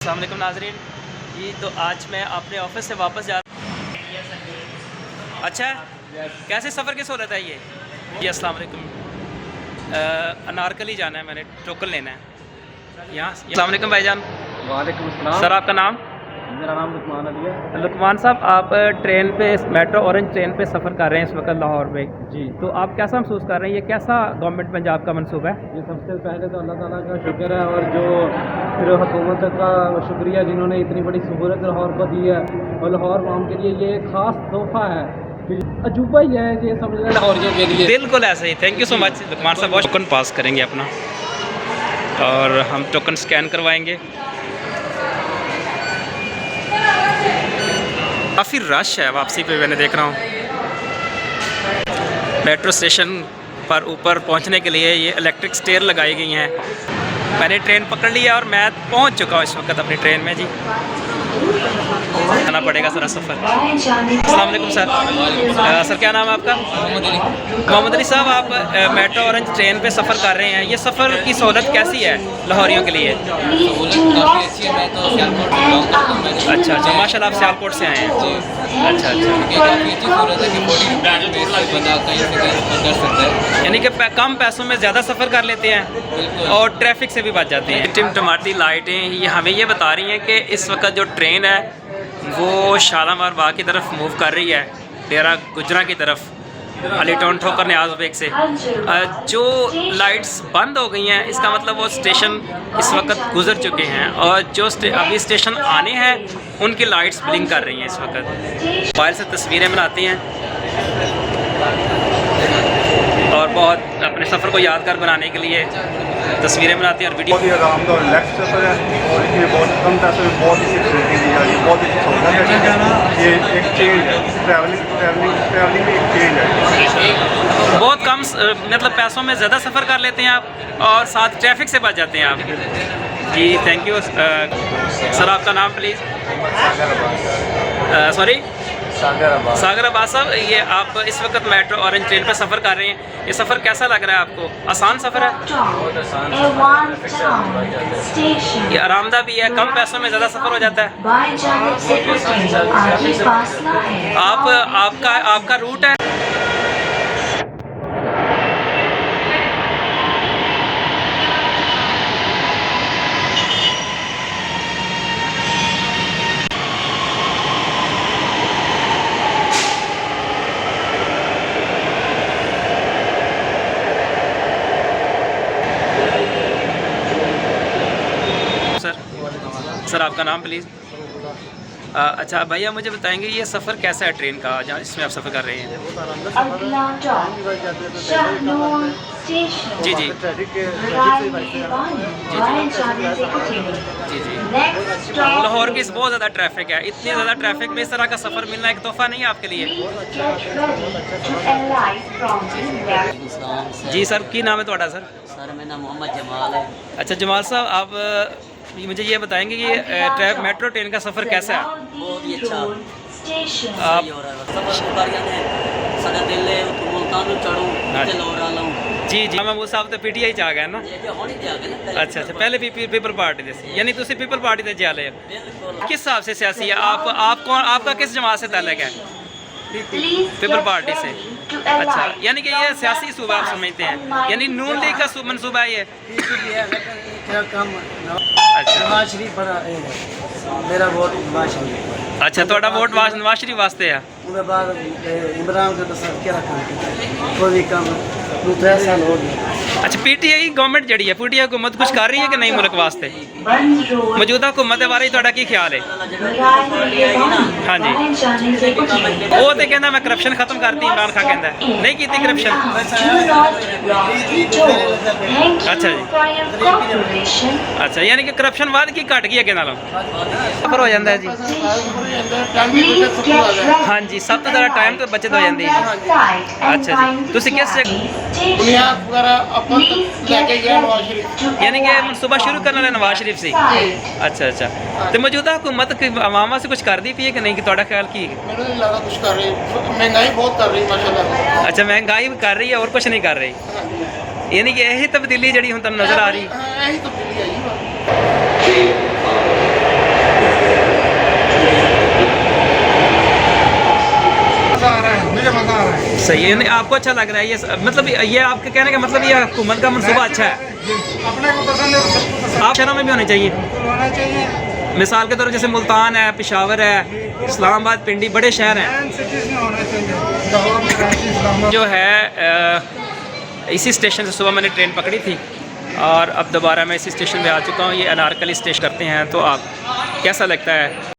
अस्सलाम वालेकुम नाज़रीन जी। तो आज मैं अपने ऑफिस से वापस जा अच्छा कैसे सफ़र की सहूलत है ये जी। अस्सलाम वालेकुम। अनारकली जाना है, मैंने टोकन लेना है यहाँ। अस्सलाम वालेकुम भाईजान। वालेकुम अस्सलाम। सर आपका नाम? मेरा नाम लुकमान अली है। लुकमान साहब, आप ट्रेन पे मेट्रो ऑरेंज ट्रेन पे सफ़र कर रहे हैं इस वक्त लाहौर में जी। तो आप कैसा महसूस कर रहे हैं? ये कैसा गवर्नमेंट पंजाब का मनसूबा है? ये सबसे पहले तो अल्लाह ताला का शुक्र है और जो फिर हुकूमत का शुक्रिया जिन्होंने इतनी बड़ी सहूलत लाहौर को दी है और लाहौर वाम के लिए ये ख़ास तोहफ़ा है, अजूबा ही है ये समझ लें लाहौरियों के लिए। बिल्कुल ऐसे ही। Thank you so much Luqman साहब। बहुत टोकन पास करेंगे अपना और हम टोकन स्कैन करवाएंगे। काफ़ी रश है वापसी पे, मैंने देख रहा हूँ। मेट्रो स्टेशन पर ऊपर पहुँचने के लिए ये इलेक्ट्रिक स्टेयर लगाई गई हैं। मैंने ट्रेन पकड़ लिया और मैं पहुँच चुका हूँ इस वक्त अपनी ट्रेन में जी। करना पड़ेगा सारा सफ़र। अस्सलाम वालेकुम सर। सर क्या नाम है आपका? मोहम्मद अली साहब, आप मेट्रो ऑरेंज ट्रेन पे सफ़र कर रहे हैं। ये सफ़र की सहूलत कैसी है लाहौरियों के लिए? काफ़ी अच्छी है। मैं तो सियालकोट से बिलोंग करता हूँ। अच्छा अच्छा, माशाल्लाह आप सियालकोट से आए हैं। अच्छा अच्छा, ये काफ़ी अच्छी सूरत है कि 40 रुपये में बंदा कहीं से कहीं सफर कर सकता है। यानी कि कम पैसों में ज़्यादा सफ़र कर लेते हैं और ट्रैफिक से भी बच जाते हैं। टिमटमाती लाइटें ये हमें ये बता रही हैं कि इस वक्त जो ट्रेन है वो शालामार बाग की तरफ मूव कर रही है, डेरा गुजरा की तरफ, अली टाउन ठोकर न्याज बेग से। जो लाइट्स बंद हो गई हैं इसका मतलब वो स्टेशन इस वक्त गुजर चुके हैं और जो अभी स्टेशन आने हैं उनकी लाइट्स ब्लिंक कर रही हैं इस वक्त। मोबाइल से तस्वीरें बनाती हैं और बहुत अपने सफ़र को यादगार बनाने के लिए तस्वीरें बनाती हैं और वीडियो। बहुत ही आरामदायक और रिलैक्स सफ़र है और ये बहुत कम पैसों में बहुत अच्छी फैसिलिटी दी जा रही है, बहुत अच्छी सहूलत है। ये एक चेंज है, ट्रैवलिंग में एक चेंज है। बहुत कम मतलब पैसों में ज़्यादा सफ़र कर लेते हैं आप और साथ ट्रैफिक से बच जाते हैं आप जी। Thank you sir. आपका नाम प्लीज़? सॉरी, सागर अब्बास साहब। ये आप इस वक्त मेट्रो ऑरेंज ट्रेन पर सफ़र कर रहे हैं, ये सफ़र कैसा लग रहा है आपको? आसान सफ़र है? ये आरामदा भी है, कम पैसों में ज़्यादा सफ़र हो जाता है। आपका रूट है? सर आपका नाम प्लीज़? अच्छा भैया, मुझे बताएंगे ये सफ़र कैसा है ट्रेन का जहाँ इसमें आप सफ़र कर रहे हैं? जी जी जी जी। लाहौर की बहुत ज़्यादा ट्रैफिक है, इतनी ज़्यादा ट्रैफिक में इस तरह का सफ़र मिलना एक तोहफ़ा नहीं है आपके लिए? जी सर, की नाम है ਤੁਹਾਡਾ सर? सर मेरा नाम मोहम्मद जमाल है। अच्छा जमाल साहब, आप मुझे ये बताएंगे कि मेट्रो ट्रेन का सफ़र कैसा है? बहुत ही अच्छा आप सही हो रहा है। सफर कर गया है सदा दिल है तो मुल्तान चढ़ूं ते लोरा लाऊं जी जी। महमूद साहब तो पीटीआई च आ गए ना? ये होनी ते आ गए ना। अच्छा अच्छा, पहले भी पीपल पार्टी दे सी, यानी तुसी पीपल पार्टी दे जाले हो। बिल्कुल। किस हिसाब से सियासी है आप कौन, आपका किस जमात से ताल्लुक है? पीपल पार्टी से। अच्छा, यानी कि ये सियासी सूबा आप समझते हैं, यानी नून लीग का मनसूबा है ये? अच्छा मेरा वोट नवाज शरीफ। अच्छा, थोड़ा वोट नवाज शरीफ वास्ते है? उसके बाद इमरान के दस क्या काम कोई भी काम 3 साल हो गए। अच्छा, पीटीआई गवर्नमेंट जड़ी है, पीटीआई हुकूमत कुछ कर रही है कि नहीं मुल्क वास्ते? मौजूदा हुकूमत के बारे में क्या ख्याल है? हाँ जी, वो तो कहना मैं करप्शन खत्म करती, इमरान खान कहता है नहीं की करप्शन। अच्छा जी, अच्छा, यानी कि करप्शन वाद की घट गई अगे नालों सफर हो जाता है जी। हाँ जी, सब तो ज़्यादा टाइम तो बचत हो जाती है। अच्छा जी, तुसी किस बुनियाद वगैरह अपन लेके गए नवाज शरीफ, यानी कि मनसूबा शुरू करने वाले नवाज शरीफ से? अच्छा अच्छा, तो मौजूदा हुकूमत आवाम से कुछ कर दी पी है कि नहीं, कि थोड़ा ख्याल की? मैंने नहीं लगा कुछ कर रही, महंगाई बहुत कर रही माशाल्लाह। अच्छा, महंगाई भी कर रही है और कुछ नहीं कर रही, यानी कि यही तब्दीली जी हम तुम नज़र आ रही? यही तब्दीली आई है। सही है, नहीं आपको अच्छा लग रहा है ये, मतलब ये आपके कहने का मतलब ये हुकूमत का मनसूबा अच्छा है, अपने को पसंद है तो सबको पसंद आप शहरों में भी होने चाहिए। होना चाहिए। मिसाल के तौर पर जैसे मुल्तान है, पेशावर है, इस्लामाबाद, पिंडी, बड़े शहर हैं मेन सिटीज में होना चाहिए। लाहौर, कराची, इस्लामाबाद। जो है इसी स्टेशन से सुबह मैंने ट्रेन पकड़ी थी और अब दोबारा मैं इसी स्टेशन पे आ चुका हूँ। ये अनारकली स्टेशन करते हैं, तो आप कैसा लगता है?